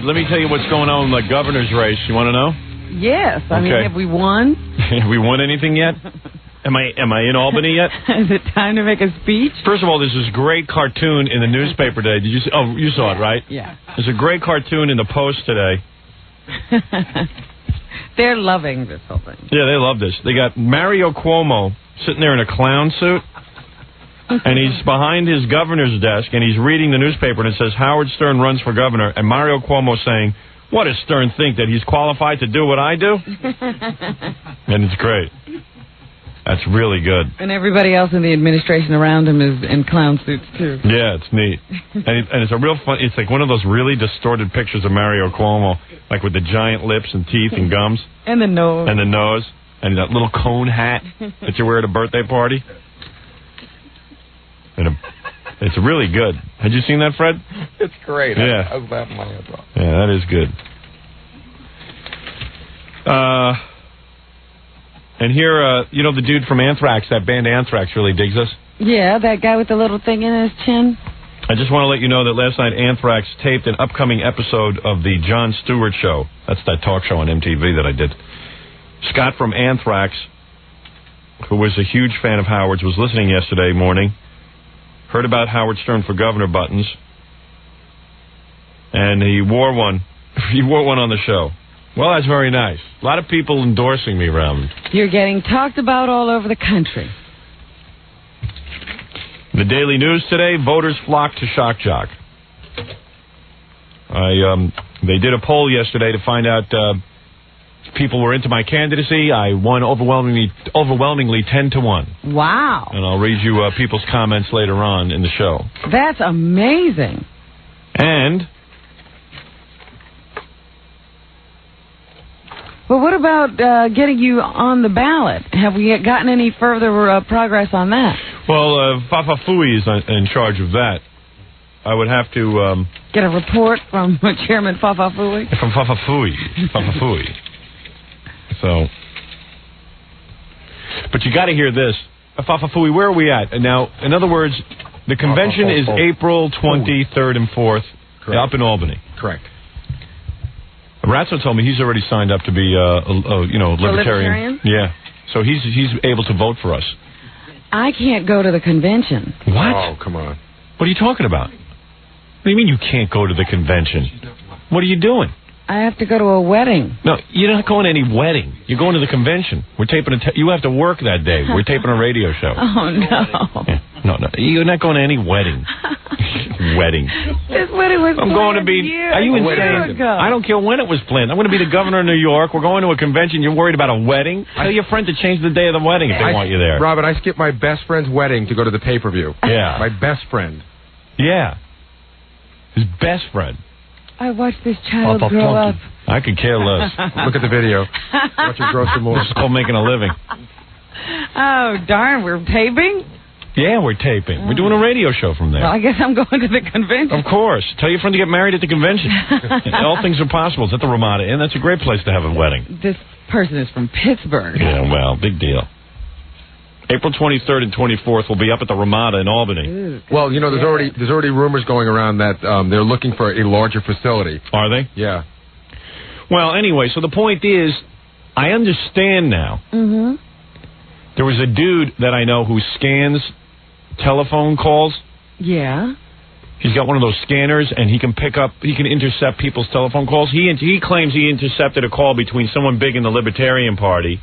right, let me tell you what's going on in the governor's race. You want to know? Yes. I mean, have we won? Have we won anything yet? Am I in Albany yet? Is it time to make a speech? First of all, there's this great cartoon in the newspaper today. Did you see? Oh, you saw it, right? Yeah. There's a great cartoon in the Post today. They're loving this whole thing. Yeah, they love this. They got Mario Cuomo sitting there in a clown suit, and he's behind his governor's desk, and he's reading the newspaper, and it says, Howard Stern runs for governor, and Mario Cuomo saying, what does Stern think, that he's qualified to do what I do? And it's great. That's really good. And everybody else in the administration around him is in clown suits, too. Yeah, it's neat. And it's a real fun, it's like one of those really distorted pictures of Mario Cuomo, like with the giant lips and teeth and gums. And the nose. And the nose. And that little cone hat that you wear at a birthday party. And it's really good. Had you seen that, Fred? It's great. Yeah. I was laughing my head off. Yeah, that is good. And here, you know the dude from Anthrax, that band Anthrax really digs us. Yeah, that guy with the little thing in his chin. I just want to let you know that last night Anthrax taped an upcoming episode of the Jon Stewart Show. That's that talk show on MTV that I did. Scott from Anthrax, who was a huge fan of Howard's, was listening yesterday morning, heard about Howard Stern for governor buttons, and he wore one. He wore one on the show. Well, that's very nice. A lot of people endorsing me around. You're getting talked about all over the country. The Daily News today, voters flocked to Shock Jock. They did a poll yesterday to find out if people were into my candidacy. I won overwhelmingly 10-1. Wow. And I'll read you people's comments later on in the show. That's amazing. And... Well, what about getting you on the ballot? Have we gotten any further progress on that? Well, Fafa Fui is in charge of that. I would have to... get a report from Chairman Fafa Fui? From Fafa Fui. Fafa Fui. So... But you got to hear this. Fafa Fui, where are we at? Now, in other words, the convention is April 23rd and 4th up in Albany. Correct. Ratso told me he's already signed up to be, libertarian. Yeah. So he's able to vote for us. I can't go to the convention. What? Oh, come on. What are you talking about? What do you mean you can't go to the convention? What are you doing? I have to go to a wedding. No, you're not going to any wedding. You're going to the convention. We're taping you have to work that day. We're taping a radio show. Oh, no. Yeah. No, you're not going to any wedding. Wedding. This wedding was I'm going to be... Are you insane? I don't care when it was planned. I'm going to be the governor of New York. We're going to a convention. You're worried about a wedding? Tell your friend to change the day of the wedding if they want you there. Robert, I skipped my best friend's wedding to go to the pay-per-view. Yeah. My best friend. Yeah. His best friend. I watched this child grow up. I could care less. Look at the video. Watch it grow some more. This is called making a living. Oh, darn. We're taping? Yeah, we're taping. We're doing a radio show from there. Well, I guess I'm going to the convention. Of course. Tell your friend to get married at the convention. All things are possible. It's at the Ramada Inn. That's a great place to have a wedding. This person is from Pittsburgh. Yeah, well, big deal. April 23rd and 24th will be up at the Ramada in Albany. Ooh, well, you know, there's already rumors going around that they're looking for a larger facility. Are they? Yeah. Well, anyway, so the point is, I understand now. Mm-hmm. There was a dude that I know who scans telephone calls. Yeah. He's got one of those scanners, and he can intercept people's telephone calls. He claims he intercepted a call between someone big in the Libertarian Party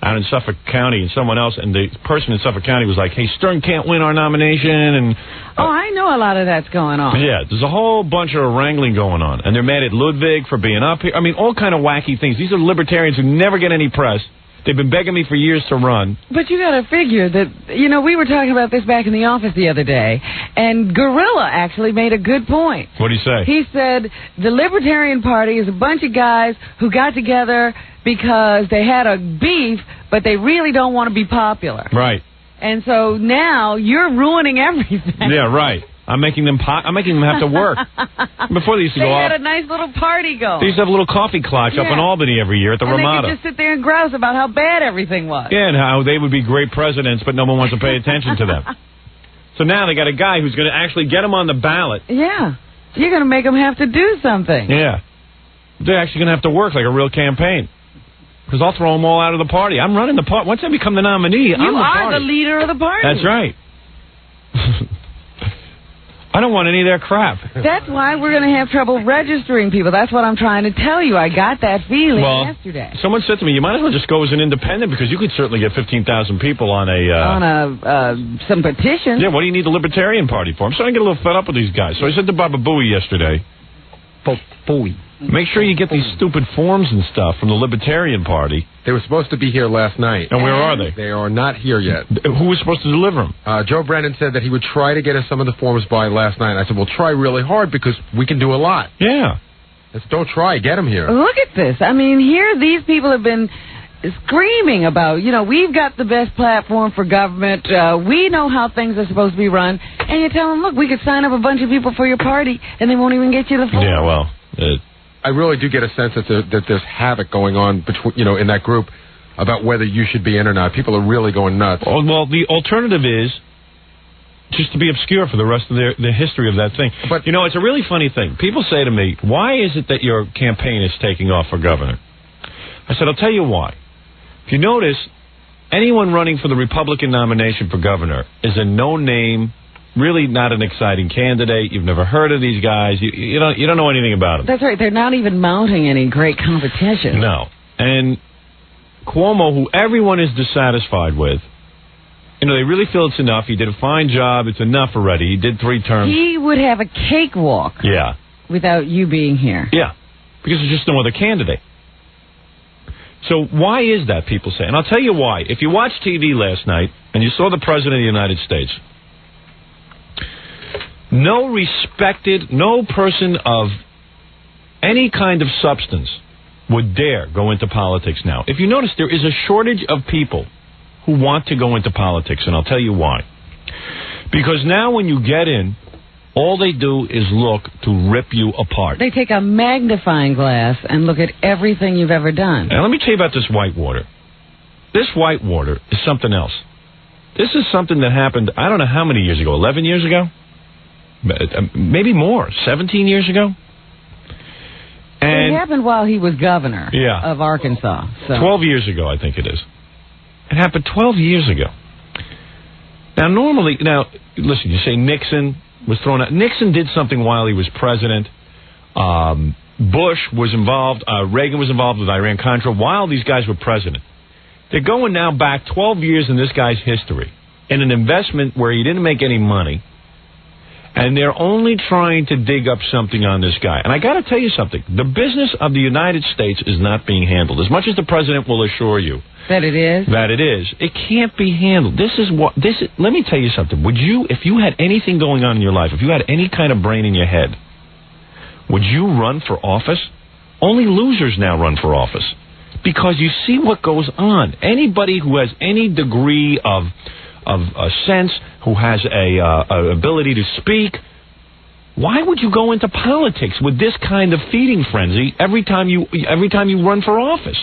out in Suffolk County and someone else, and the person in Suffolk County was like, hey, Stern can't win our nomination, and... I know a lot of that's going on. Yeah, there's a whole bunch of wrangling going on, and they're mad at Ludwig for being up here. I mean, all kind of wacky things. These are libertarians who never get any press. They've been begging me for years to run. But you got to figure that, you know, we were talking about this back in the office the other day, and Gorilla actually made a good point. What did he say? He said the Libertarian Party is a bunch of guys who got together because they had a beef, but they really don't want to be popular. Right. And so now you're ruining everything. Yeah, right. I'm making them have to work. Before they used to go off. They had a nice little party going. They used to have a little coffee clutch up in Albany every year at the Ramada. They could just sit there and grouse about how bad everything was. Yeah, and how they would be great presidents, but no one wants to pay attention to them. So now they got a guy who's going to actually get them on the ballot. Yeah. You're going to make them have to do something. Yeah. they're actually going to have to work like a real campaign. Because I'll throw them all out of the party. I'm running the party. Once I become the nominee, I'm the party. You are the leader of the party. That's right. I don't want any of their crap. That's why we're going to have trouble registering people. That's what I'm trying to tell you. I got that feeling yesterday. Someone said to me, you might as well just go as an independent because you could certainly get 15,000 people on some petition. Yeah, what do you need the Libertarian Party for? I'm starting to get a little fed up with these guys. So I said to Baba Booey yesterday, make sure you get these stupid forms and stuff from the Libertarian Party. They were supposed to be here last night. And where are they? They are not here yet. Who was supposed to deliver them? Joe Brennan said that he would try to get us some of the forms by last night. I said, well, try really hard because we can do a lot. Yeah. Don't try. Get them here. Look at this. I mean, here these people have been screaming about, we've got the best platform for government. We know how things are supposed to be run. And you tell them, look, we could sign up a bunch of people for your party, and they won't even get you the form. Yeah, well... I really do get a sense that there's havoc going on between, in that group about whether you should be in or not. People are really going nuts. Oh, well, the alternative is just to be obscure for the rest of the history of that thing. But it's a really funny thing. People say to me, why is it that your campaign is taking off for governor? I said, I'll tell you why. If you notice, anyone running for the Republican nomination for governor is a no-name, really not an exciting candidate. You've never heard of these guys. You don't know anything about them. That's right. They're not even mounting any great competition. No. And Cuomo, who everyone is dissatisfied with, they really feel it's enough. He did a fine job. It's enough already. He did 3 terms. He would have a cakewalk. Yeah. Without you being here. Yeah. Because there's just no other candidate. So why is that, people say? And I'll tell you why. If you watched TV last night and you saw the President of the United States, no person of any kind of substance would dare go into politics now. If you notice, there is a shortage of people who want to go into politics, and I'll tell you why. Because now when you get in, all they do is look to rip you apart. They take a magnifying glass and look at everything you've ever done. Now, let me tell you about this whitewater. This whitewater is something else. This is something that happened, I don't know how many years ago, 11 years ago? Maybe more, 17 years ago. And it happened while he was governor of Arkansas. So. 12 years ago, I think it is. It happened 12 years ago. Now, listen, you say Nixon was thrown out. Nixon did something while he was president. Bush was involved. Reagan was involved with Iran-Contra while these guys were president. They're going now back 12 years in this guy's history in an investment where he didn't make any money. And they're only trying to dig up something on this guy. And I got to tell you something. The business of the United States is not being handled. As much as the president will assure you. That it is? That it is. It can't be handled. Let me tell you something. If you had anything going on in your life, if you had any kind of brain in your head, would you run for office? Only losers now run for office. Because you see what goes on. Anybody who has any degree of a sense, who has a ability to speak, why would you go into politics with this kind of feeding frenzy every time you run for office?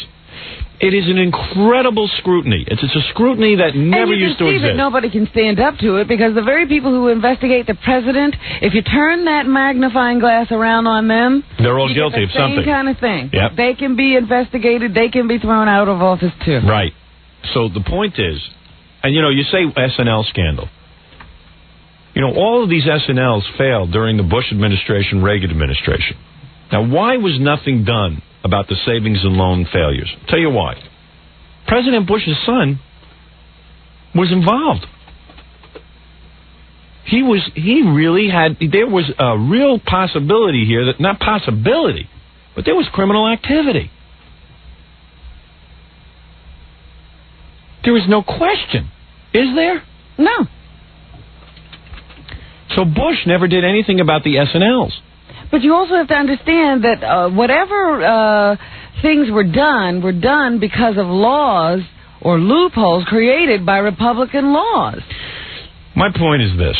It is an incredible scrutiny. It's a scrutiny that never used to exist. And you can see that nobody can stand up to it because the very people who investigate the president, if you turn that magnifying glass around on them, they're all guilty of something. Same kind of thing. Yep. They can be investigated. They can be thrown out of office too. Right. So the point is, and you say SNL scandal. All of these SNLs failed during the Bush administration, Reagan administration. Now, why was nothing done about the savings and loan failures? I'll tell you why. President Bush's son was involved. There was a real possibility here not possibility, but there was criminal activity. There is no question. Is there? No. So Bush never did anything about the SNLs. But you also have to understand that whatever things were done because of laws or loopholes created by Republican laws. My point is this,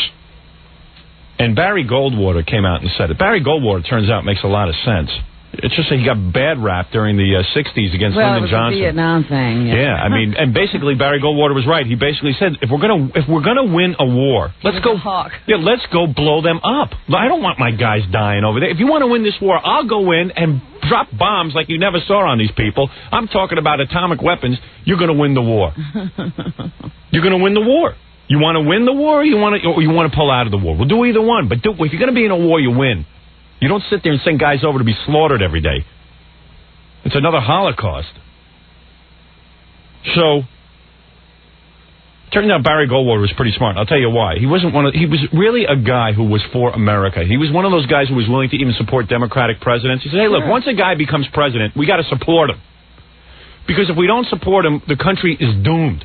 and Barry Goldwater came out and said it. Barry Goldwater, turns out, makes a lot of sense. It's just that he got bad rap during the 60s against Lyndon Johnson. The Vietnam thing. Yeah, and basically Barry Goldwater was right. He basically said, if we're gonna win a war, let's go blow them up. I don't want my guys dying over there. If you want to win this war, I'll go in and drop bombs like you never saw on these people. I'm talking about atomic weapons. You're going to win the war. You're going to win the war. You want to win the war, or you want to pull out of the war? We'll do either one. But if you're going to be in a war, you win. You don't sit there and send guys over to be slaughtered every day. It's another Holocaust. So, turned out Barry Goldwater was pretty smart. I'll tell you why. He was really a guy who was for America. He was one of those guys who was willing to even support Democratic presidents. He said, hey, look, once a guy becomes president, we got to support him. Because if we don't support him, the country is doomed.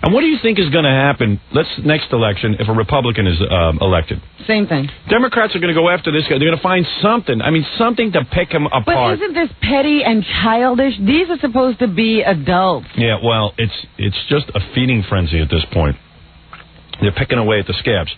And what do you think is going to happen next election if a Republican is elected? Same thing. Democrats are going to go after this guy. They're going to find something. I mean, something to pick him apart. But isn't this petty and childish? These are supposed to be adults. Yeah, well, it's just a feeding frenzy at this point. They're picking away at the scabs.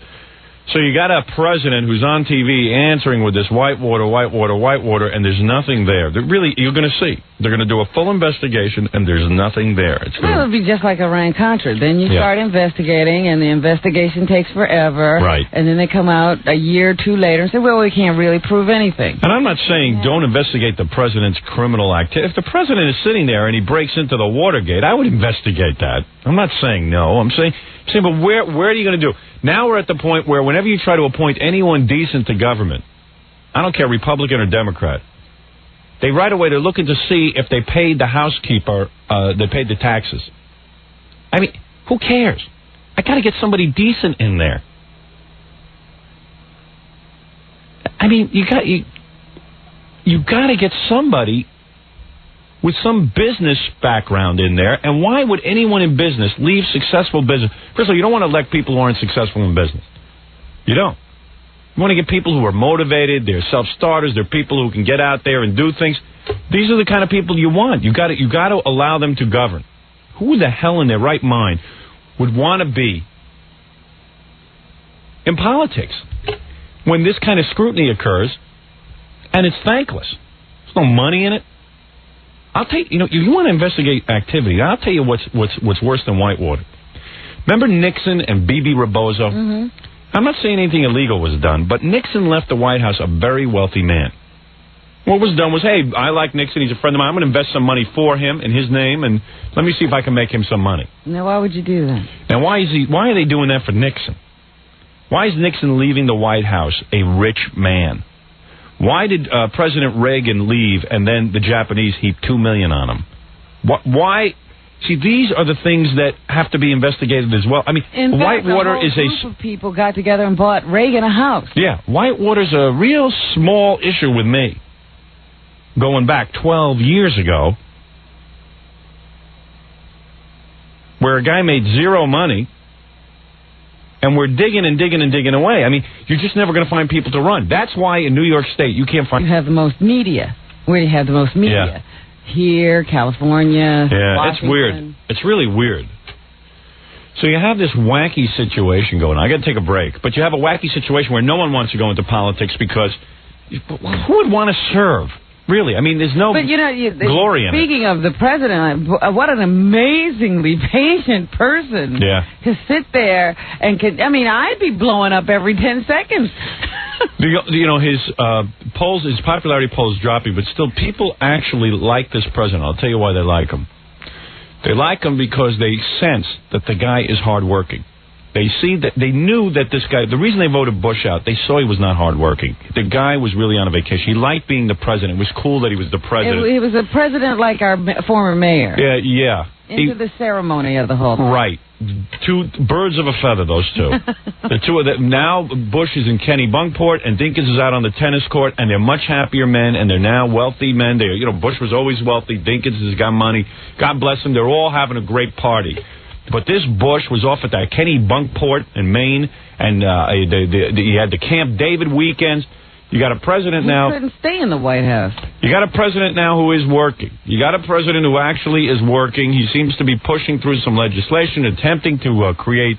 So you got a president who's on TV answering with this Whitewater, and there's nothing there. You're going to see. They're going to do a full investigation, and there's nothing there. It would be just like Iran-Contra. Then you start investigating, and the investigation takes forever. Right. And then they come out a year or two later and say, well, we can't really prove anything. And I'm not saying don't investigate the president's criminal activity. If the president is sitting there and he breaks into the Watergate, I would investigate that. I'm not saying no. I'm saying, but where are you going to do? Now we're at the point where whenever you try to appoint anyone decent to government, I don't care, Republican or Democrat, they're looking to see if they paid the housekeeper, they paid the taxes. I mean, who cares? I got to get somebody decent in there. I mean, you got to get somebody with some business background in there. And why would anyone in business leave successful business? First of all, you don't want to elect people who aren't successful in business. You don't. You want to get people who are motivated, they're self-starters, they're people who can get out there and do things. These are the kind of people you want. You got to allow them to govern. Who the hell in their right mind would want to be in politics when this kind of scrutiny occurs and it's thankless? There's no money in it. I'll tell you, you want to investigate activity. I'll tell you what's worse than Whitewater. Remember Nixon and B.B. Rebozo? Mm-hmm. I'm not saying anything illegal was done, but Nixon left the White House a very wealthy man. What was done was, hey, I like Nixon. He's a friend of mine. I'm going to invest some money for him in his name, and let me see if I can make him some money. Now, why would you do that? Now, why are they doing that for Nixon? Why is Nixon leaving the White House a rich man? Why did President Reagan leave and then the Japanese heap $2 million on him? Why? See, these are the things that have to be investigated as well. I mean, in fact, Whitewater is a group of people got together and bought Reagan a house. Yeah, Whitewater's a real small issue with me. Going back 12 years ago, where a guy made zero money, and we're digging and digging and digging away. I mean, you're just never going to find people to run. That's why in New York State you can't find... You have the most media. Where do you have the most media? Yeah. Here, California, yeah, Washington. It's weird. It's really weird. So you have this wacky situation going on. I got to take a break. But you have a wacky situation where no one wants to go into politics because who would want to serve? Really, I mean, there's no glory in it. Speaking of the president, what an amazingly patient person to sit there and I'd be blowing up every 10 seconds. His polls, his popularity polls dropping, but still people actually like this president. I'll tell you why they like him. They like him because they sense that the guy is hardworking. They knew that this guy, the reason they voted Bush out, they saw he was not hardworking. The guy was really on a vacation. He liked being the president. It was cool that he was the president. He was a president like our former mayor. Yeah. Into the ceremony of the whole thing. Right. Two birds of a feather, those two. The two of them. Now Bush is in Kennebunkport and Dinkins is out on the tennis court, and they're much happier men, and they're now wealthy men. Bush was always wealthy. Dinkins has got money. God bless them. They're all having a great party. But this Bush was off at that Kennebunkport in Maine, and he had the Camp David weekends. You got a president now... He couldn't stay in the White House. You got a president now who is working. You got a president who actually is working. He seems to be pushing through some legislation, attempting to create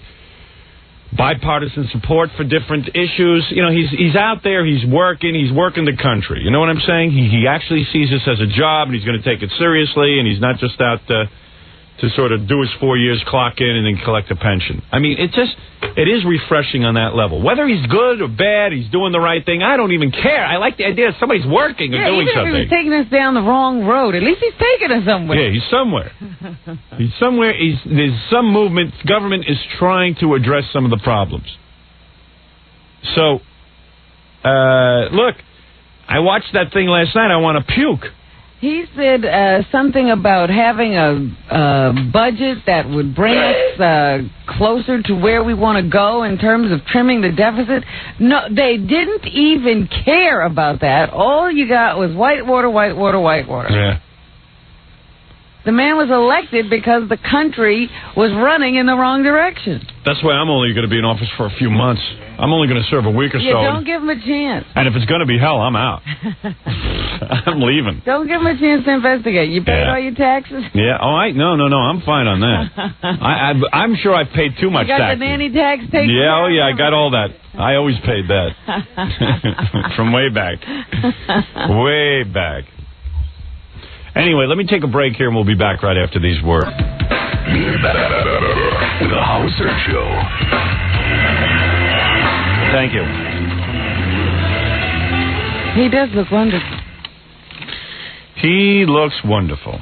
bipartisan support for different issues. He's out there, he's working the country. You know what I'm saying? He actually sees this as a job, and he's going to take it seriously, and he's not just out... to sort of do his 4 years, clock in, and then collect a pension. I mean, it is refreshing on that level. Whether he's good or bad, he's doing the right thing, I don't even care. I like the idea that somebody's working or doing something. Even if he was taking us down the wrong road, at least he's taking us somewhere. Yeah, he's somewhere. He's somewhere. There's some movement. Government is trying to address some of the problems. So, look, I watched that thing last night. I want to puke. He said something about having a budget that would bring us closer to where we want to go in terms of trimming the deficit. No, they didn't even care about that. All you got was whitewater, whitewater, whitewater. Yeah. The man was elected because the country was running in the wrong direction. That's why I'm only going to be in office for a few months. I'm only going to serve a week or so. Don't give him a chance. And if it's going to be hell, I'm out. I'm leaving. Don't give him a chance to investigate. You paid all your taxes? Yeah. Oh, no. I'm fine on that. I'm sure I've paid too much tax. You got taxes. the nanny tax taken? Yeah, I got all that. I always paid that. From way back. Way back. Anyway, let me take a break here, and we'll be back right after these words. The Howard Stern Show. Thank you. He does look wonderful. He looks wonderful.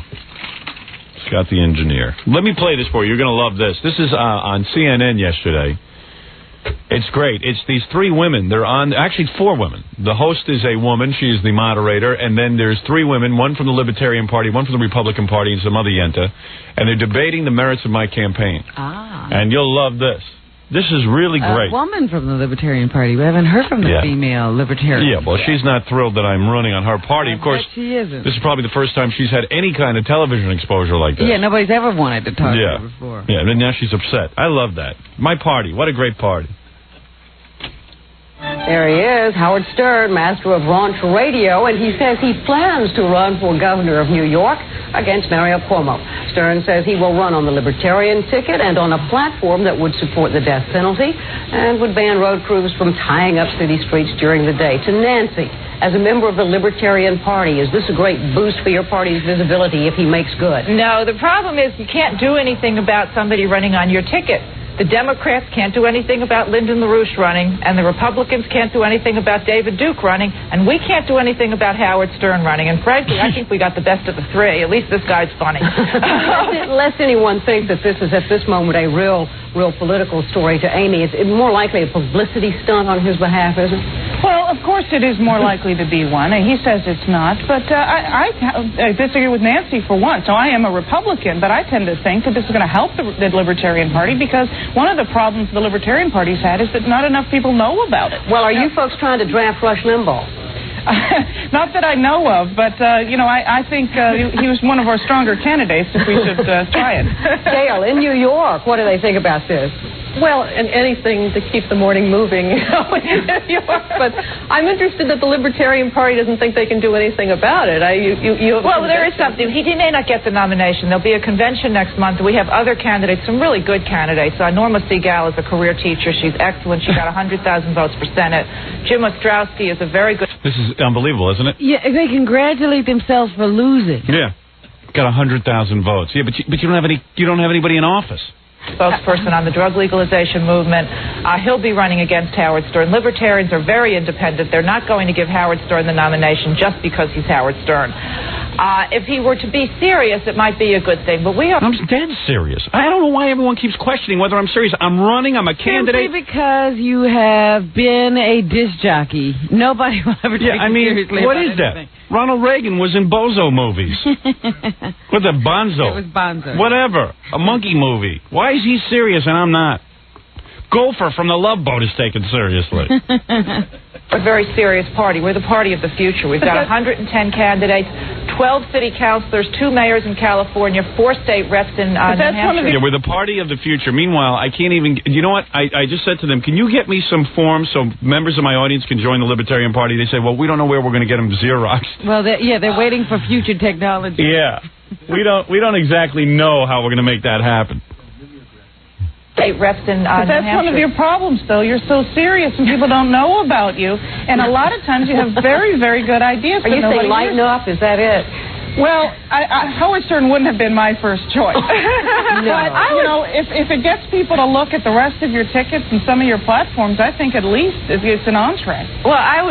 Scott the engineer. Let me play this for you. You're going to love this. This is on CNN yesterday. It's great. It's these three women. They're on, actually 4 women. The host is a woman. She is the moderator. And then there's 3 women, one from the Libertarian Party, one from the Republican Party, and some other yenta. And they're debating the merits of my campaign. And you'll love this. This is really great. A woman from the Libertarian Party. We haven't heard from the female Libertarian. Yeah, well, she's not thrilled that I'm running on her party. Of course, she isn't. This is probably the first time she's had any kind of television exposure like this. Yeah, nobody's ever wanted to talk to her before. Yeah, and now she's upset. I love that. My party. What a great party. There he is, Howard Stern, master of Rants Radio, and he says he plans to run for governor of New York against Mario Cuomo. Stern says he will run on the Libertarian ticket and on a platform that would support the death penalty and would ban road crews from tying up city streets during the day. To Nancy, as a member of the Libertarian Party, is this a great boost for your party's visibility if he makes good? No, the problem is you can't do anything about somebody running on your ticket. The Democrats can't do anything about Lyndon LaRouche running, and the Republicans can't do anything about David Duke running, and we can't do anything about Howard Stern running. And frankly, I think we got the best of the 3. At least this guy's funny. Lest anyone think that this is at this moment a real political story to Amy, it's more likely a publicity stunt on his behalf, isn't it? Well, of course it is more likely to be one, and he says it's not. But I disagree with Nancy for one. So I am a Republican, but I tend to think that this is going to help the Libertarian Party because one of the problems the Libertarian Party's had is that not enough people know about it. Well, are you folks trying to draft Rush Limbaugh? Not that I know of, but, I think he was one of our stronger candidates if we should try it. Dale, in New York, what do they think about this? Well, and anything to keep the morning moving, in New York. But I'm interested that the Libertarian Party doesn't think they can do anything about it. Well, there is something. He may not get the nomination. There'll be a convention next month. We have other candidates, some really good candidates. Norma Segal is a career teacher. She's excellent. She got 100,000 votes for Senate. Jim Ostrowski is a very good... This is unbelievable, isn't it? Yeah, they congratulate themselves for losing. Yeah. Got 100,000 votes. Yeah, but you don't have anybody in office. Spokesperson on the drug legalization movement. He'll be running against Howard Stern. Libertarians are very independent. They're not going to give Howard Stern the nomination just because he's Howard Stern. If he were to be serious, it might be a good thing. But I'm dead serious. I don't know why everyone keeps questioning whether I'm serious. I'm running. I'm a candidate. Simply because you have been a disc jockey. Nobody will ever take you seriously. What is that? Ronald Reagan was in Bozo movies. What's a Bonzo? It was Bonzo. Whatever. A monkey movie. Why is he serious and I'm not? Gopher from the Love Boat is taken seriously. A very serious party. We're the party of the future. We've got 110 candidates, 12 city councilors, 2 mayors in California, 4 state reps in New Hampshire. Yeah, we're the party of the future. Meanwhile, I can't even... You know what? I just said to them, can you get me some forms so members of my audience can join the Libertarian Party? They say, well, we don't know where we're going to get them Xeroxed. Well, they're waiting for future technology. Yeah. We don't exactly know how we're going to make that happen. State reps in New Hampshire. That's one of your problems, though. You're so serious and people don't know about you. And a lot of times you have very, very good ideas. Are you saying lighten up? Is that it? Well, Howard Stern wouldn't have been my first choice. But, you know, if it gets people to look at the rest of your tickets and some of your platforms, I think at least it's an entree. Well, I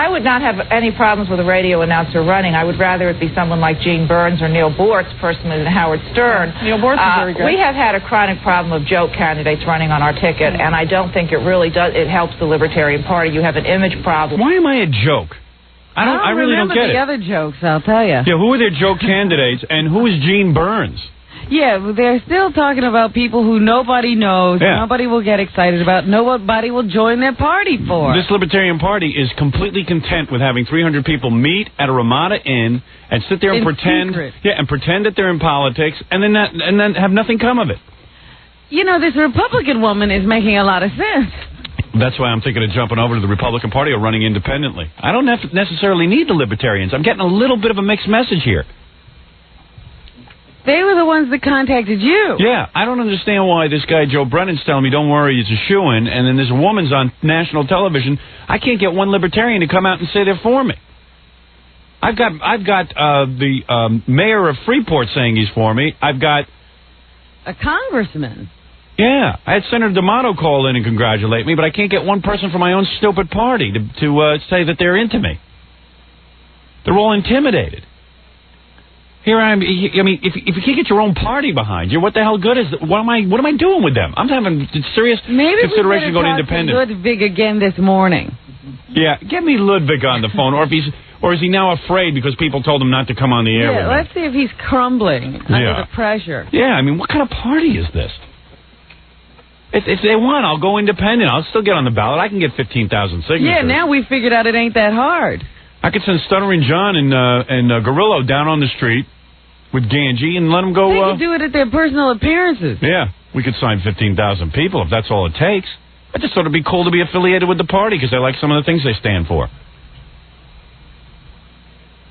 would not have any problems with a radio announcer running. I would rather it be someone like Gene Burns or Neil Bortz personally than Howard Stern. Neil Bortz is very good. We have had a chronic problem of joke candidates running on our ticket, and I don't think it really does. It helps the Libertarian Party. You have an image problem. Why am I a joke? I really don't get it. I remember the other jokes, I'll tell you. Yeah, who are their joke candidates, and who is Gene Burns? Yeah, they're still talking about people who nobody knows, nobody will get excited about, nobody will join their party for. This Libertarian Party is completely content with having 300 people meet at a Ramada Inn and sit there and pretend that they're in politics, and then have nothing come of it. You know, this Republican woman is making a lot of sense. That's why I'm thinking of jumping over to the Republican Party or running independently. I don't necessarily need the Libertarians. I'm getting a little bit of a mixed message here. They were the ones that contacted you. Yeah, I don't understand why this guy Joe Brennan's telling me, don't worry, it's a shoo-in, and then this woman's on national television. I can't get one Libertarian to come out and say they're for me. I've got the mayor of Freeport saying he's for me. I've got a congressman. Yeah, I had Senator D'Amato call in and congratulate me, but I can't get one person from my own stupid party to say that they're into me. They're all intimidated. Here I am. I mean, if you can't get your own party behind you, what the hell good is it? What am I doing with them? I'm having serious consideration going independent. Maybe we better talk to Ludwig again this morning. Yeah, get me Ludwig on the phone, or is he now afraid because people told him not to come on the air with me? Let's see if he's crumbling under the pressure. Yeah, I mean, what kind of party is this? If they want, I'll go independent. I'll still get on the ballot. I can get 15,000 signatures. Yeah, now we figured out it ain't that hard. I could send Stuttering John and Gorillo down on the street with Ganji and let them go. They could do it at their personal appearances. Yeah, we could sign 15,000 people if that's all it takes. I just thought it'd be cool to be affiliated with the party because I like some of the things they stand for.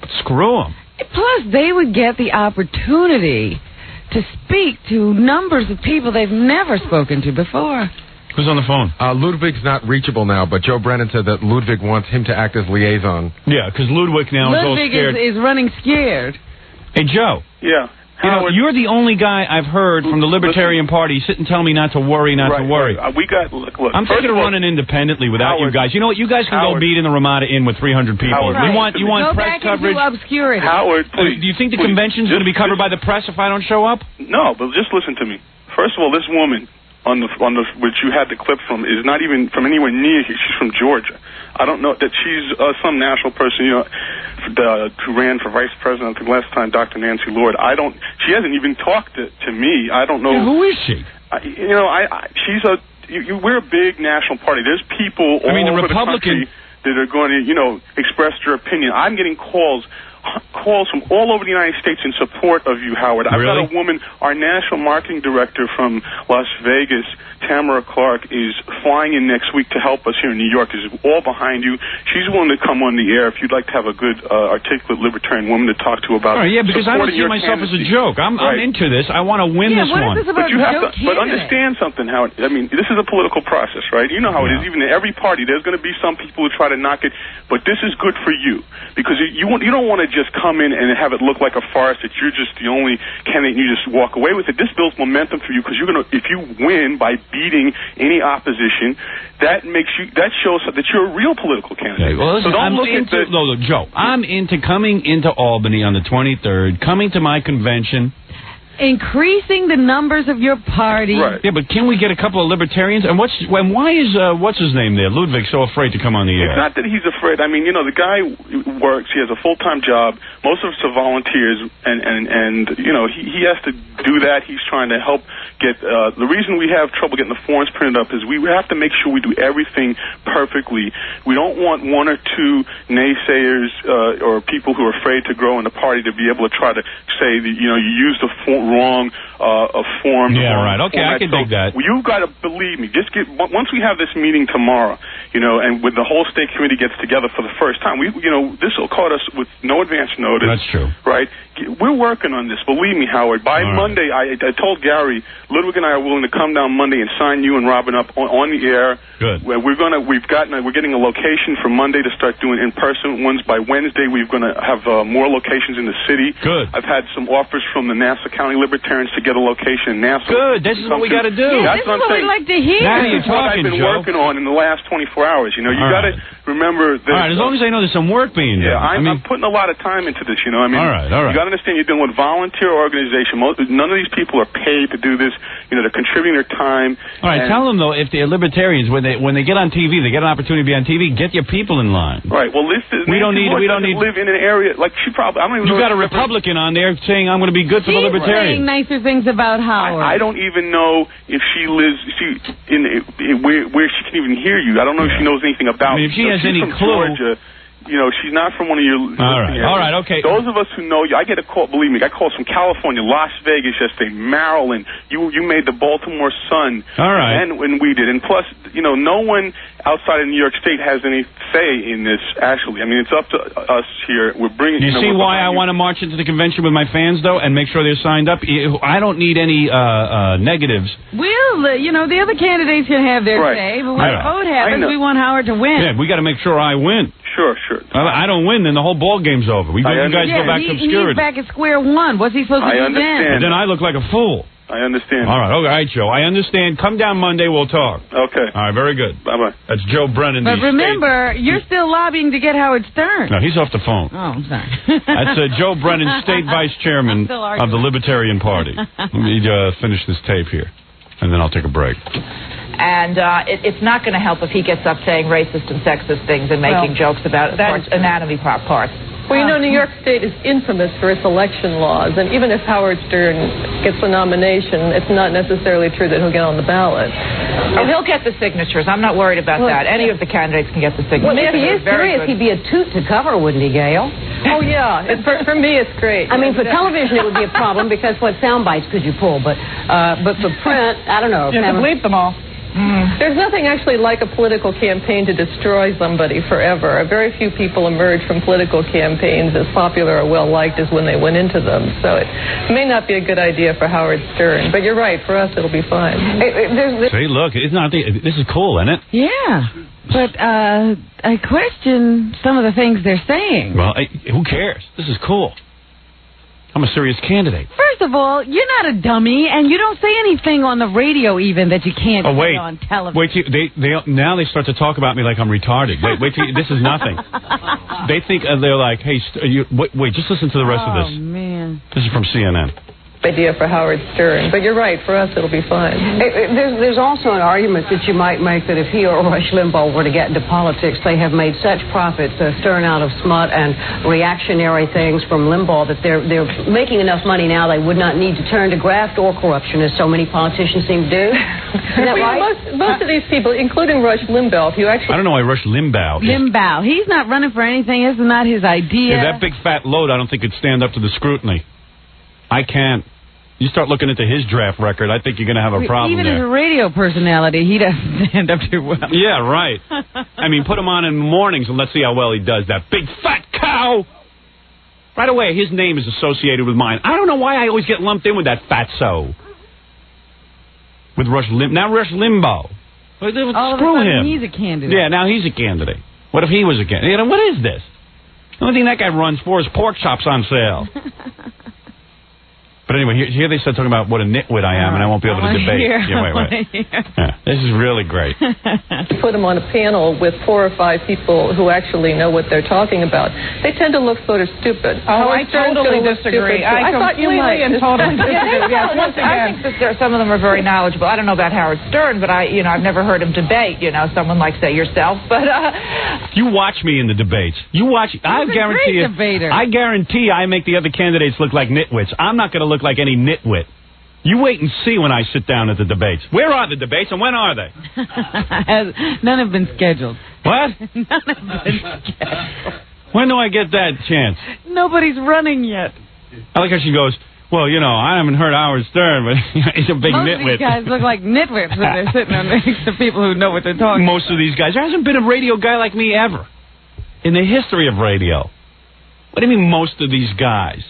But screw them. Plus, they would get the opportunity to speak to numbers of people they've never spoken to before. Who's on the phone? Ludwig's not reachable now, but Joe Brennan said that Ludwig wants him to act as liaison. Yeah, because Ludwig now is all scared. Ludwig is running scared. Hey, Joe. Yeah. You know, you're the only guy I've heard from the Libertarian Party sit and tell me not to worry, not to worry. Look, I'm thinking of running independently without you guys. You know what? You guys can go meet in the Ramada Inn with 300 people. You want press coverage? Go back into obscurity. Howard, please. Do you think the convention's going to be covered by the press if I don't show up? No, but just listen to me. First of all, this woman on the which you had the clip from is not even from anywhere near here. She's from Georgia. I don't know that she's some national person, you know, who ran for vice president. I think last time, Dr. Nancy Lord. She hasn't even talked to me. I don't know. Yeah, who is she? We're a big national party. There's people all over the country that are going to, express their opinion. I'm getting calls from all over the United States in support of you, Howard. I've got a woman, our national marketing director from Las Vegas, Tamara Clark, is flying in next week to help us here in New York. Is all behind you. She's willing to come on the air if you'd like to have a good, articulate Libertarian woman to talk to about. Yeah, because I don't see myself as a joke. I'm into this. I want to win this one. But you have to. But understand something, Howard. I mean, this is a political process, right? You know how it is. Even in every party, there's going to be some people who try to knock it. But this is good for you because you don't want to just come in and have it look like a farce that you're just the only candidate and you just walk away with it. This builds momentum for you because if you win by beating any opposition, that shows that you're a real political candidate. Okay, well, listen, so Joe, I'm into coming into Albany on the 23rd, coming to my convention. Increasing the numbers of your party. Right. Yeah, but can we get a couple of Libertarians? And why is what's his name there, Ludwig, so afraid to come on the air? It's not that he's afraid. I mean, the guy works. He has a full-time job. Most of us are volunteers, and he has to do that. He's trying to help get. The reason we have trouble getting the forms printed up is we have to make sure we do everything perfectly. We don't want one or two naysayers or people who are afraid to grow in the party to be able to try to say that you used the wrong form. Yeah, right. Okay, I can dig that. You've got to believe me. Once we have this meeting tomorrow, and when the whole state committee gets together for the first time, this will caught us with no advance notice. That's true. Right? We're working on this. Believe me, Howard. By Monday, I told Gary, Ludwig and I are willing to come down Monday and sign you and Robin up on the air. Good. We're getting a location for Monday to start doing in-person ones. By Wednesday, we're going to have more locations in the city. Good. I've had some offers from the Nassau County Libertarians to get a location in Nassau. Good. This is what we got to do. Yeah, this is what we like to hear. Now you're talking, I've been working on in the last 24 hours. You got to remember that. All right, as long as I know there's some work being done. Yeah, I'm putting a lot of time into this. All right. You got to understand, you're dealing with volunteer organization. None of these people are paid to do this. They're contributing their time. All right, tell them though, if they're libertarians, when they get on TV, they get an opportunity to be on TV. Get your people in line. Right. Well, we don't need live in an area like she probably. I don't even. You got a Republican on there saying I'm going to be good for the libertarians. Saying nicer things about Howard. I don't even know if she lives where she can even hear you. I don't know if she knows anything about. If she has any clue. Georgia, she's not from one of your... All right, okay. Those of us who know you, I get a call, believe me, I calls from California, Las Vegas yesterday, Maryland. You made the Baltimore Sun. All right. And when we did. And plus, no one outside of New York State has any say in this, actually. I mean, it's up to us here. We're bringing... You see why I want to march into the convention with my fans, though, and make sure they're signed up? I don't need any negatives. The other candidates can have their say, but when the vote happens, we want Howard to win. Yeah, we got to make sure I win. Sure. I don't win, then the whole ball game's over. You guys go back to obscurity. He's back at square one. What's he supposed to do then? And then I look like a fool. I understand. All right, Joe. I understand. Come down Monday. We'll talk. Okay. All right, very good. Bye-bye. That's Joe Brennan. But remember, you're still lobbying to get Howard Stern. No, he's off the phone. Oh, I'm sorry. That's Joe Brennan, State Vice Chairman of the Libertarian Party. Let me finish this tape here, and then I'll take a break. And it's not going to help if he gets up saying racist and sexist things and making jokes about anatomy parts. Well, New York State is infamous for its election laws, and even if Howard Stern gets the nomination, it's not necessarily true that he'll get on the ballot. Oh, he'll get the signatures. I'm not worried about that. Any of the candidates can get the signatures. Well, if he is serious, he'd be a toot to cover, wouldn't he, Gail? Oh, yeah. For me, it's great. I mean, for television, it would be a problem because what sound bites could you pull? But for print, I don't know. You have to bleep them all. There's nothing actually like a political campaign to destroy somebody forever. Very few people emerge from political campaigns as popular or well-liked as when they went into them. So it may not be a good idea for Howard Stern. But you're right. For us, it'll be fine. See, look, this is cool, isn't it? Yeah. But I question some of the things they're saying. Well, who cares? This is cool. I'm a serious candidate. First of all, you're not a dummy, and you don't say anything on the radio even that you can't say on television. Wait, now they start to talk about me like I'm retarded. Wait, this is nothing. They think they're like, hey, wait, just listen to the rest of this. Oh, man. This is from CNN. Idea for Howard Stern, but you're right. For us, it'll be fine. There's also an argument that you might make that if he or Rush Limbaugh were to get into politics, they have made such profits, Stern out of smut and reactionary things from Limbaugh, that they're making enough money now they would not need to turn to graft or corruption, as so many politicians seem to do. Isn't that right? Most of these people, including Rush Limbaugh, if you actually... I don't know why Rush Limbaugh. He's not running for anything. This is not his idea. Yeah, that big fat load, I don't think could stand up to the scrutiny. I can't. You start looking into his draft record, I think you're going to have a problem even there. As a radio personality, he doesn't stand up too well. Yeah, right. I mean, put him on in the mornings and let's see how well he does. That big fat cow! Right away, his name is associated with mine. I don't know why I always get lumped in with that fatso. With Rush Limbaugh. Now Rush Limbaugh. Screw him. He's a candidate. Yeah, now he's a candidate. What if he was a candidate? What is this? The only thing that guy runs for is pork chops on sale. But anyway, here they start talking about what a nitwit I am, and I won't be able to debate. Wait. Yeah, this is really great. Put them on a panel with 4 or 5 people who actually know what they're talking about. They tend to look sort of stupid. Oh, I totally disagree. I completely and totally disagree. I think that some of them are very knowledgeable. I don't know about Howard Stern, but I've never heard him debate. Someone like, say, yourself. But you watch me in the debates. I guarantee I make the other candidates look like nitwits. I'm not going to look like any nitwit. You wait and see when I sit down at the debates. Where are the debates and when are they? None have been scheduled. What? None have been scheduled. When do I get that chance? Nobody's running yet. I like how she goes, Well, you know, I haven't heard Howard Stern, but he's a big nitwit. Most of these guys look like nitwits when they're sitting next to people who know what they're talking about. Most of these guys. There hasn't been a radio guy like me ever in the history of radio. What do you mean most of these guys?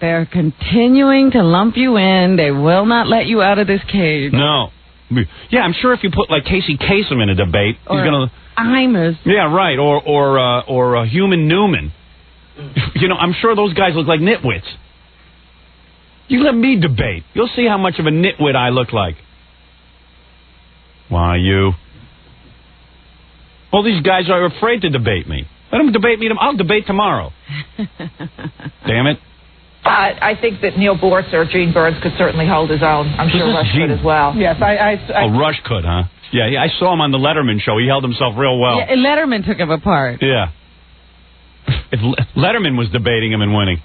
They're continuing to lump you in. They will not let you out of this cage. No. Yeah, I'm sure if you put, like, Casey Kasem in a debate, he's going to... Imers. Yeah, right. Or Human Newman. You know, I'm sure those guys look like nitwits. You let me debate. You'll see how much of a nitwit I look like. Why, you? All these guys are afraid to debate me. Let them debate me. I'll debate tomorrow. Damn it. I think that Neil Bortz or Gene Burns could certainly hold his own. I'm sure Rush could as well. Yes, Rush could, huh? Yeah, I saw him on the Letterman show. He held himself real well. Yeah, Letterman took him apart. Yeah. If Letterman was debating him and winning.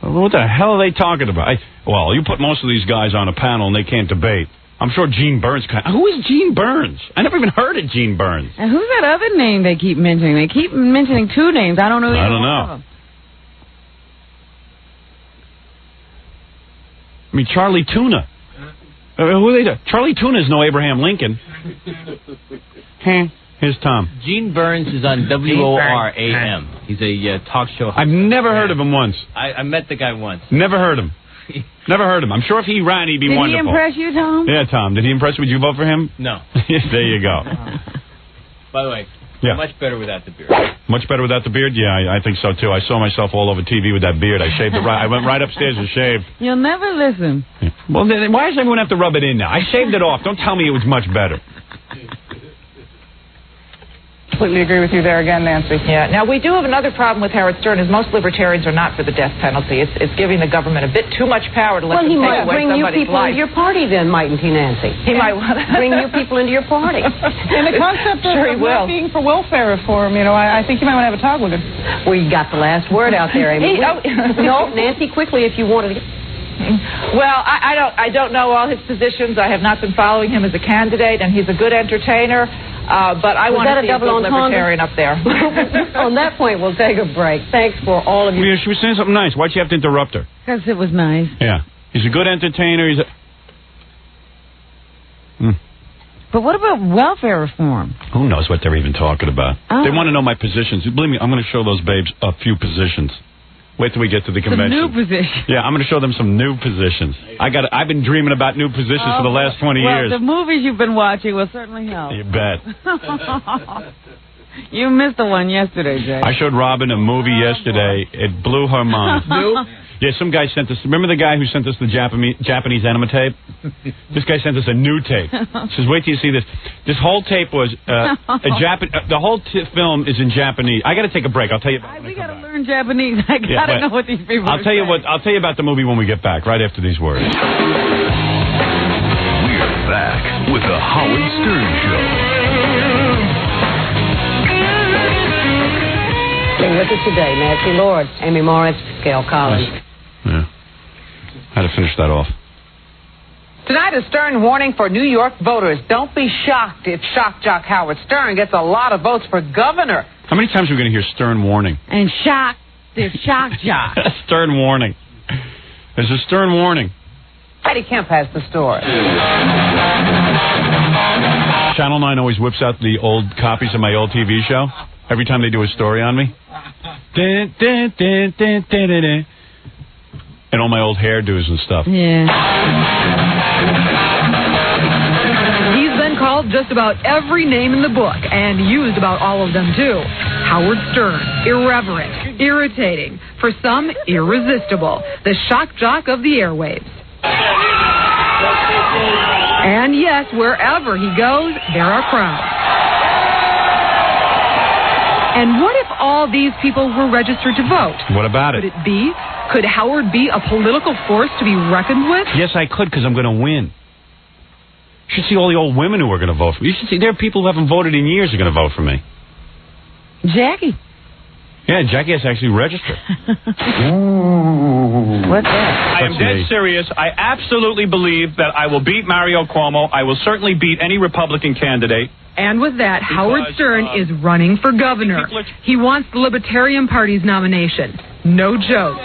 What the hell are they talking about? Well, you put most of these guys on a panel and they can't debate. I'm sure Gene Burns can. Who is Gene Burns? I never even heard of Gene Burns. And who's that other name they keep mentioning? They keep mentioning two names. I don't know. I don't know. I mean, Charlie Tuna. Who are they? Charlie Tuna is no Abraham Lincoln. Here's Tom. Gene Burns is on WORAM. He's a talk show host. I've never heard of him once. I met the guy once. Never heard him. Never heard him. I'm sure if he ran, he'd be wonderful. Did he impress you, Tom? Yeah, Tom. Did he impress you? Would you vote for him? No. There you go. By the way, much better without the beard. Much better without the beard? Yeah, I think so, too. I saw myself all over TV with that beard. I shaved it right. I went right upstairs and shaved. You'll never listen. Yeah. Well, then why does everyone have to rub it in now? I shaved it off. Don't tell me it was much better. Completely agree with you there again, Nancy. Yeah. Now, we do have another problem with Howard Stern, is most libertarians are not for the death penalty. It's giving the government a bit too much power to let them take away somebody's life. Well, he might bring new people into your party then, mightn't he, Nancy? He might want to bring new people into your party. And the concept of not being for welfare reform, you know, I think you might want to have a talk with him. Well, you got the last word out there, Amy. No, Nancy, quickly, if you wanted to. Well, I don't know all his positions. I have not been following him as a candidate, and he's a good entertainer. But I want to see a good libertarian up there. On that point, we'll take a break. Thanks for all of you. Yeah, she was saying something nice. Why'd you have to interrupt her? Because it was nice. Yeah. He's a good entertainer. But what about welfare reform? Who knows what they're even talking about? Oh. They want to know my positions. Believe me, I'm going to show those babes a few positions. Wait till we get to the convention. Some new positions. Yeah, I'm going to show them some new positions. I've been dreaming about new positions for the last 20 years. Well, the movies you've been watching will certainly help. You bet. You missed the one yesterday, Jay. I showed Robin a movie yesterday. It blew her mind. Yeah, some guy sent us... Remember the guy who sent us the Japanese enema tape? This guy sent us a new tape. Says, wait till you see this. This whole tape was... the whole film is in Japanese. I got to take a break. I'll tell you about it. We got to learn Japanese. I got to know what these people are saying. I'll tell you about the movie when we get back, right after these words. We're back with the Howard Stern Show. With us today, Nancy Lord, Amy Moritz, Gail Collins. Yeah. Had to finish that off. Tonight, a Stern warning for New York voters. Don't be shocked if shock jock Howard Stern gets a lot of votes for governor. How many times are we going to hear Stern warning? And shock jock. Stern warning. There's a Stern warning. Patty Kemp has the story. Channel 9 always whips out the old copies of my old TV show every time they do a story on me. And all my old hairdos and stuff. Yeah. He's been called just about every name in the book and used about all of them, too. Howard Stern, irreverent, irritating, for some, irresistible, the shock jock of the airwaves. And yes, wherever he goes, there are crowds. And what if all these people were registered to vote? What about it? Could Howard be a political force to be reckoned with? Yes, I could, because I'm going to win. You should see all the old women who are going to vote for me. You should see there are people who haven't voted in years who are going to vote for me. Jackie. Yeah, Jackie has to actually register. What's that? I am dead serious. I absolutely believe that I will beat Mario Cuomo. I will certainly beat any Republican candidate. And with that, Howard Stern is running for governor. He wants the Libertarian Party's nomination. No joke.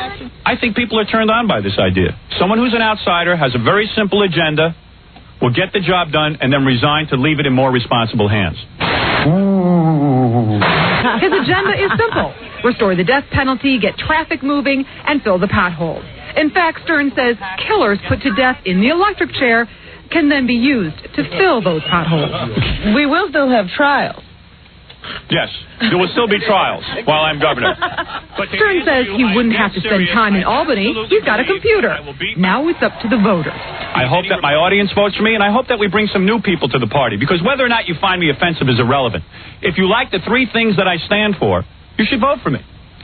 I think people are turned on by this idea. Someone who's an outsider, has a very simple agenda, will get the job done, and then resign to leave it in more responsible hands. His agenda is simple. Restore the death penalty, get traffic moving, and fill the potholes. In fact, Stern says killers put to death in the electric chair can then be used to fill those potholes. We will still have trials. Yes, there will still be trials while I'm governor. But Stern says he wouldn't have to spend time in Albany. He's got a computer. Now it's up to the voters. I hope that my audience votes for me, and I hope that we bring some new people to the party, because whether or not you find me offensive is irrelevant. If you like the three things that I stand for, you should vote for me,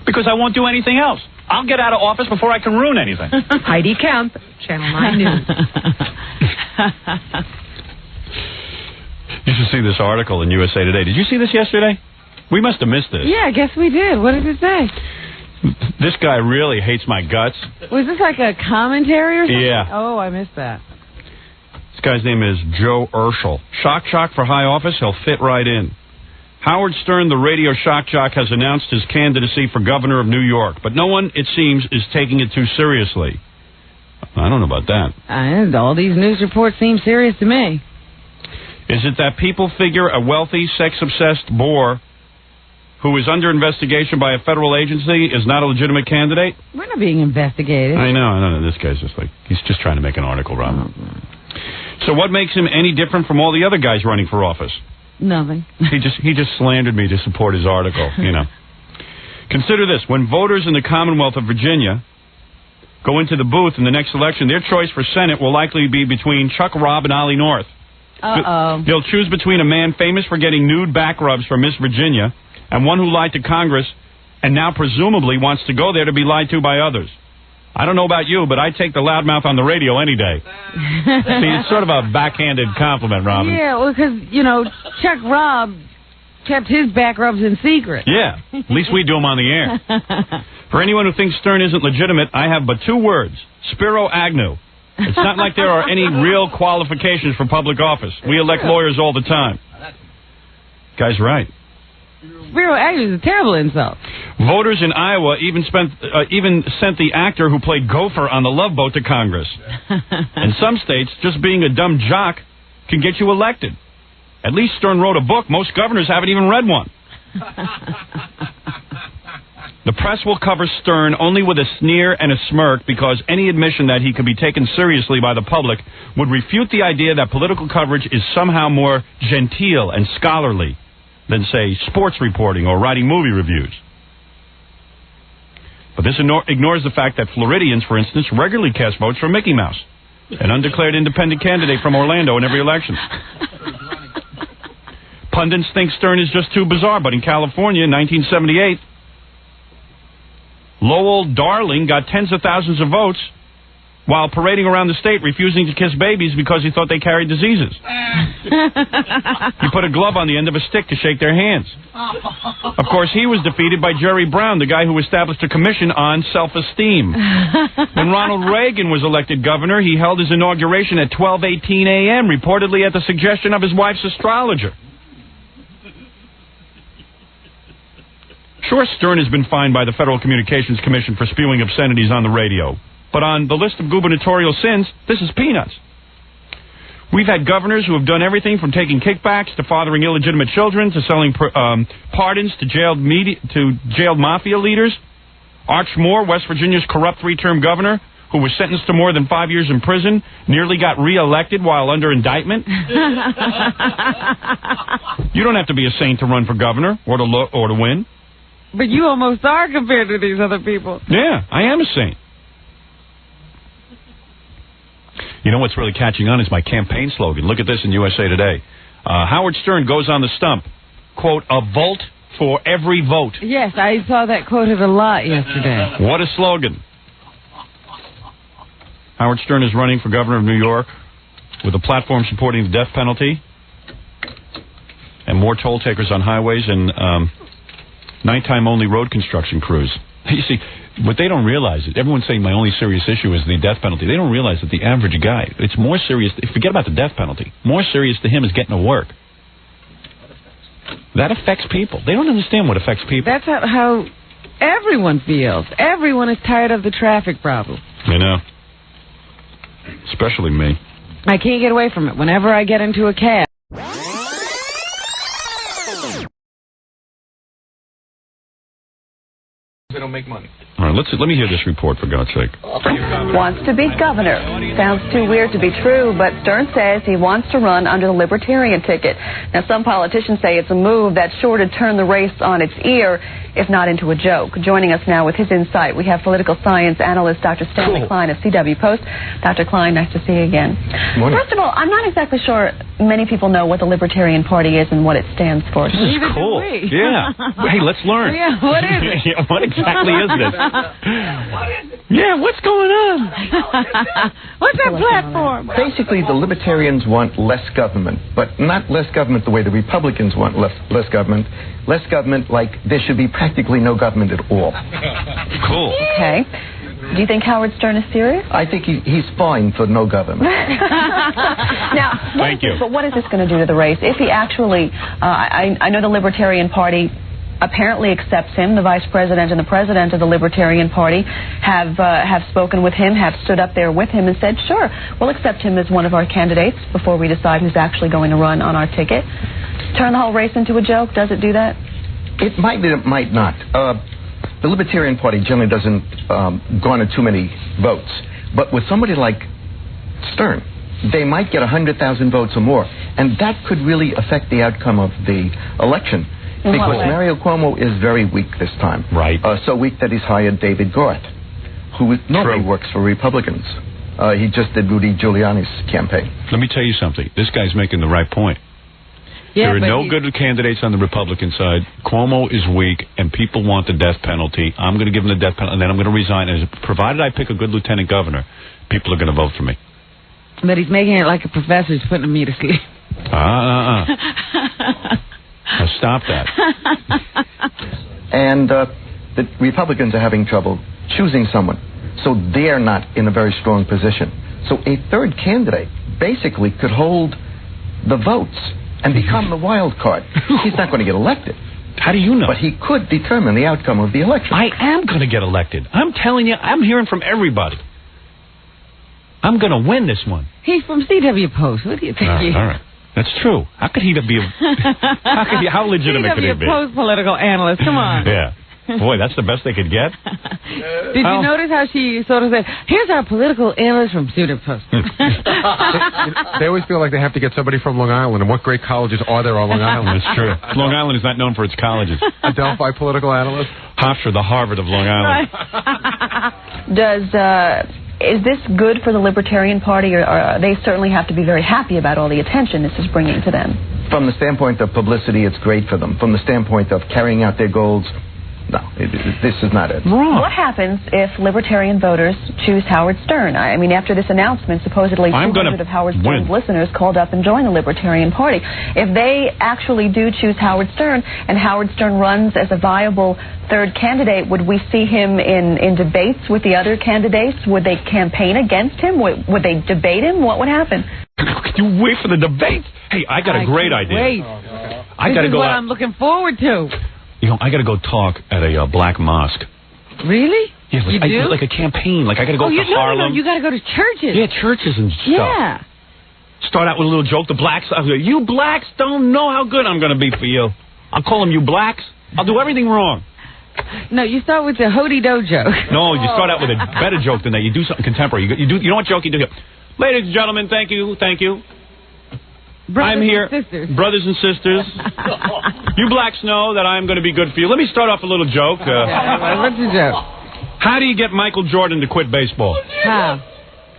because I won't do anything else. I'll get out of office before I can ruin anything. Heidi Kemp, Channel 9 News. You should see this article in USA Today. Did you see this yesterday? We must have missed this. Yeah, I guess we did. What did it say? This guy really hates my guts. Was this like a commentary or something? Yeah. Oh, I missed that. This guy's name is Joe Urschel. Shock for high office, he'll fit right in. Howard Stern, the radio shock jock, has announced his candidacy for governor of New York, but no one, it seems, is taking it too seriously. I don't know about that. All these news reports seem serious to me. Is it that people figure a wealthy, sex-obsessed bore who is under investigation by a federal agency is not a legitimate candidate? We're not being investigated. I know. This guy's just like, he's just trying to make an article, Rob. So what makes him any different from all the other guys running for office? Nothing. He just slandered me to support his article, you know. Consider this. When voters in the Commonwealth of Virginia go into the booth in the next election, their choice for Senate will likely be between Chuck Robb and Ollie North. Uh-oh. They'll choose between a man famous for getting nude back rubs from Miss Virginia and one who lied to Congress and now presumably wants to go there to be lied to by others. I don't know about you, but I'd take the loudmouth on the radio any day. See, it's sort of a backhanded compliment, Robin. Yeah, well, because, Chuck Robb kept his back rubs in secret. Yeah, at least we do them on the air. For anyone who thinks Stern isn't legitimate, I have but two words: Spiro Agnew. It's not like there are any real qualifications for public office. We elect lawyers all the time. Guy's right. Spiro Agnew is a terrible insult. Voters in Iowa even sent the actor who played Gopher on the Love Boat to Congress. In some states, just being a dumb jock can get you elected. At least Stern wrote a book. Most governors haven't even read one. The press will cover Stern only with a sneer and a smirk, because any admission that he could be taken seriously by the public would refute the idea that political coverage is somehow more genteel and scholarly than, say, sports reporting or writing movie reviews. But this ignores the fact that Floridians, for instance, regularly cast votes for Mickey Mouse, an undeclared independent candidate from Orlando in every election. Pundits think Stern is just too bizarre, but in California in 1978, Lowell Darling got tens of thousands of votes while parading around the state refusing to kiss babies because he thought they carried diseases. He put a glove on the end of a stick to shake their hands. Of course, he was defeated by Jerry Brown, the guy who established a commission on self-esteem. When Ronald Reagan was elected governor, he held his inauguration at 12:18 a.m., reportedly at the suggestion of his wife's astrologer. Sure, Stern has been fined by the Federal Communications Commission for spewing obscenities on the radio. But on the list of gubernatorial sins, this is peanuts. We've had governors who have done everything from taking kickbacks to fathering illegitimate children to selling pardons to jailed mafia leaders. Arch Moore, West Virginia's corrupt three-term governor, who was sentenced to more than 5 years in prison, nearly got reelected while under indictment. You don't have to be a saint to run for governor or to win. But you almost are compared to these other people. Yeah, I am a saint. You know what's really catching on is my campaign slogan. Look at this in USA Today. Howard Stern goes on the stump. Quote, a volt for every vote. Yes, I saw that quoted a lot yesterday. What a slogan. Howard Stern is running for governor of New York with a platform supporting the death penalty and more toll takers on highways and nighttime-only road construction crews. You see, what they don't realize is, everyone's saying my only serious issue is the death penalty. They don't realize that the average guy, it's more serious, forget about the death penalty, more serious to him is getting to work. That affects people. They don't understand what affects people. That's how everyone feels. Everyone is tired of the traffic problem. I know. Especially me. I can't get away from it. Whenever I get into a cab. They don't make money. All right, let me hear this report, for God's sake. Wants to be governor. Sounds too weird to be true, but Stern says he wants to run under the Libertarian ticket. Now, some politicians say it's a move that's sure to turn the race on its ear, if not into a joke. Joining us now with his insight, we have political science analyst Dr. Stanley Klein of CW Post. Dr. Klein, nice to see you again. First of all, I'm not exactly sure many people know what the Libertarian Party is and what it stands for. This is cool. Yeah. Hey, let's learn. Yeah, what is it? What exactly is this? Yeah, what's going on? What's that platform? Basically, the Libertarians want less government, but not less government the way the Republicans want less government. Less government like there should be practically no government at all. Cool. Okay. Do you think Howard Stern is serious? I think he's fine for no government. Now, Thank you. But what is this going to do to the race? If he actually, I know the Libertarian Party apparently accepts him. The vice president and the president of the Libertarian Party have spoken with him, have stood up there with him and said, sure, we'll accept him as one of our candidates before we decide who's actually going to run on our ticket. Turn the whole race into a joke? Does it do that? It might be, it might not. The Libertarian Party generally doesn't garner too many votes. But with somebody like Stern, they might get 100,000 votes or more. And that could really affect the outcome of the election. Because Mario Cuomo is very weak this time. Right. So weak that he's hired David Garth, who normally works for Republicans. He just did Rudy Giuliani's campaign. Let me tell you something. This guy's making the right point. Yeah, there are no good candidates on the Republican side. Cuomo is weak, and people want the death penalty. I'm going to give him the death penalty, and then I'm going to resign. And provided I pick a good lieutenant governor, people are going to vote for me. But he's making it like a professor's putting me to sleep. Now stop that. And the Republicans are having trouble choosing someone, so they're not in a very strong position. So a third candidate basically could hold the votes and become the wild card. He's not going to get elected. How do you know? But he could determine the outcome of the election. I am going to get elected. I'm telling you, I'm hearing from everybody. I'm going to win this one. He's from CW Post. What do you think? All right. That's true. How could he be how legitimate could he be? CW Post political analyst. Come on. Yeah. Boy, that's the best they could get. Did you notice how she sort of said, here's our political analyst from CW Post? They always feel like they have to get somebody from Long Island, and what great colleges are there on Long Island? That's true. Long Island is not known for its colleges. A Delphi political analyst? Hofstra, the Harvard of Long Island. Right. Is this good for the Libertarian Party, or they certainly have to be very happy about all the attention this is bringing to them? From the standpoint of publicity, it's great for them. From the standpoint of carrying out their goals, no, this is not it. What happens if Libertarian voters choose Howard Stern? I mean, after this announcement, supposedly 200 of Howard Stern's listeners called up and joined the Libertarian Party. If they actually do choose Howard Stern, and Howard Stern runs as a viable third candidate, would we see him in debates with the other candidates? Would they campaign against him? Would they debate him? What would happen? You wait for the debates? Hey, I got a great idea. Wait. I got to go what out. I'm looking forward to. You know, I got to go talk at a black mosque. Really? Yeah, like, you do? Like a campaign. Like I got to go to Harlem. No, you got to go to churches. Yeah, churches and stuff. Yeah. Start out with a little joke. The blacks, you blacks don't know how good I'm going to be for you. I'll call them you blacks. I'll do everything wrong. No, you start with the hody-do joke. No, you start out with a better joke than that. You do something contemporary. You know what joke you do? Ladies and gentlemen, thank you. I'm here, brothers and sisters. You blacks know that I'm going to be good for you. Let me start off a little joke. What's the joke? How do you get Michael Jordan to quit baseball? How?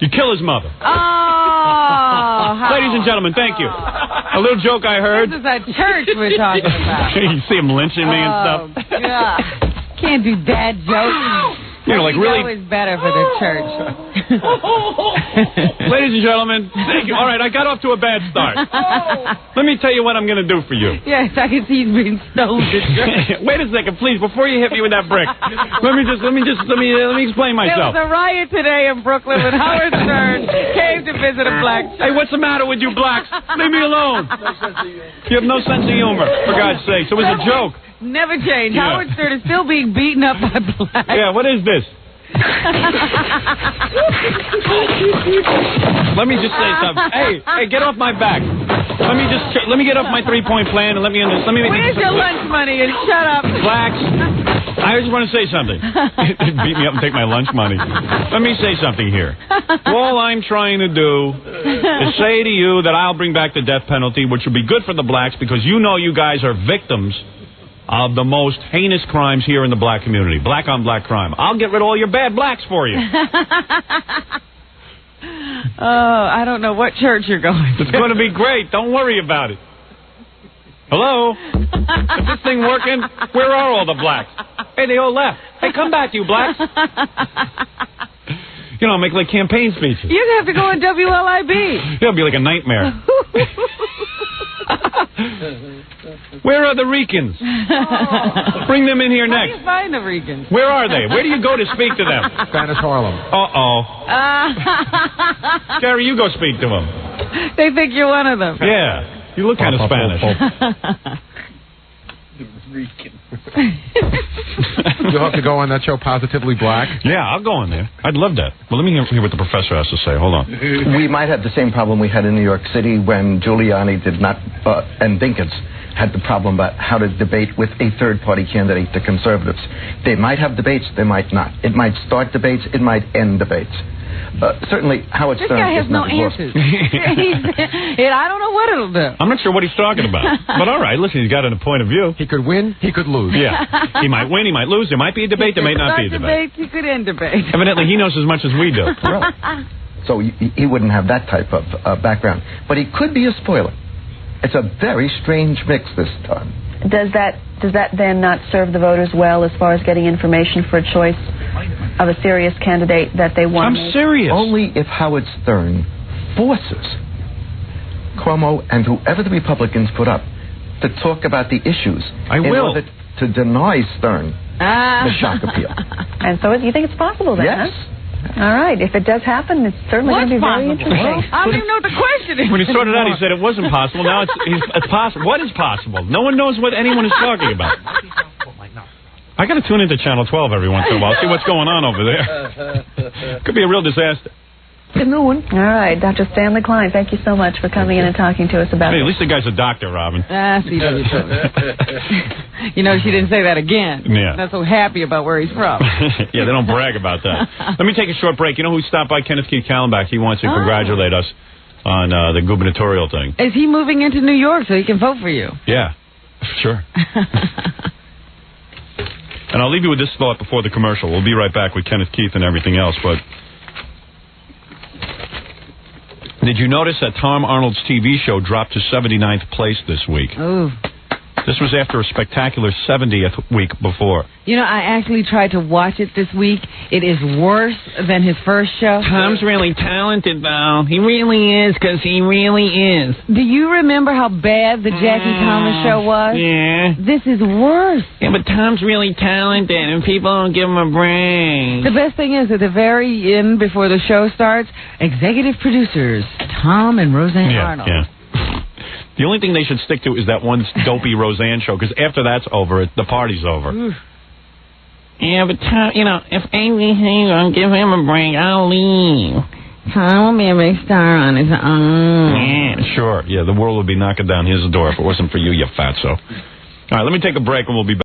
You kill his mother. Oh, ladies and gentlemen, thank you. A little joke I heard. This is a church we're talking about. You see him lynching me and stuff. God. Can't do bad jokes. You know, like really. It's always better for the church. Ladies and gentlemen, thank you. All right, I got off to a bad start. Let me tell you what I'm going to do for you. Yes, I can see he's being stoned. Wait a second, please, before you hit me with that brick. Let me explain myself. There was a riot today in Brooklyn when Howard Stern came to visit a black church. Hey, what's the matter with you blacks? Leave me alone. You have no sense of humor, for God's sake. So it was a joke. Never changed. Yeah. Howard Stern is still being beaten up by blacks. Yeah, what is this? Let me just say something. Hey, get off my back. Let me get off my 3-point plan and let me make Where's your lunch money and shut up. Blacks. I just want to say something. Beat me up and take my lunch money. Let me say something here. All I'm trying to do is say to you that I'll bring back the death penalty, which will be good for the blacks because you know you guys are victims of the most heinous crimes here in the black community. Black on black crime. I'll get rid of all your bad blacks for you. I don't know what church you're going to. It's going to be great. Don't worry about it. Hello? Is this thing working? Where are all the blacks? Hey, they all left. Hey, come back, you blacks. You know, I'll make like campaign speeches. You'd have to go on WLIB. It'll be like a nightmare. Where are the Ricans? Bring them in here next. How do you find the Ricans? Where are they? Where do you go to speak to them? Spanish Harlem. Uh-oh. Gary, you go speak to them. They think you're one of them. Yeah. You look kind of Spanish. You'll have to go on that show, Positively Black? Yeah, I'll go on there. I'd love that. Well, let me hear what the professor has to say. Hold on. We might have the same problem we had in New York City when Giuliani did not, and Dinkins had the problem about how to debate with a third-party candidate, the conservatives. They might have debates, they might not. It might start debates, it might end debates. Certainly, Howard Stern guy has is no not answers. I don't know what it'll do. I'm not sure what he's talking about. But all right, listen, he's got a point of view. He could win, he could lose. Yeah. He might win, he might lose. There might be a debate, there might not be a debate. He could end debate. Evidently, he knows as much as we do. Right. So he wouldn't have that type of background. But he could be a spoiler. It's a very strange mix this time. Does that then not serve the voters well as far as getting information for a choice of a serious candidate that they want? I'm serious. Only if Howard Stern forces Cuomo and whoever the Republicans put up to talk about the issues in order to deny Stern the shock appeal. And so you think it's possible then, yes. Huh? All right. If it does happen, it's certainly going to be very interesting. I don't even know what the question is. When he started out, he said it wasn't possible. Now it's possible. What is possible? No one knows what anyone is talking about. I got to tune into Channel 12 every once in a while, see what's going on over there. Could be a real disaster. Good new one. All right, Dr. Stanley Klein, thank you so much for coming in and talking to us about Hey, it. at least the guy's a doctor, Robin. C.W. You know, she didn't say that again. Yeah. Not so happy about where he's from. Yeah, they don't brag about that. Let me take a short break. You know who stopped by? Kenneth Keith Kallenbach. He wants to congratulate us on the gubernatorial thing. Is he moving into New York so he can vote for you? Yeah, sure. And I'll leave you with this thought before the commercial. We'll be right back with Kenneth Keith and everything else, but did you notice that Tom Arnold's TV show dropped to 79th place this week? Ooh. This was after a spectacular 70th week before. You know, I actually tried to watch it this week. It is worse than his first show. Tom's really talented, though. He really is, because he really is. Do you remember how bad the Jackie Thomas show was? Yeah. This is worse. Yeah, but Tom's really talented, and people don't give him a break. The best thing is, at the very end, before the show starts, executive producers, Tom and Roseanne Arnold. Yeah. The only thing they should stick to is that one dopey Roseanne show, because after that's over, the party's over. Yeah, but Tom, you know, if Amy don't give him a break, I'll leave. Tom will be a big star on his own. Yeah, sure. Yeah, the world would be knocking down his door if it wasn't for you, you fatso. All right, let me take a break and we'll be back.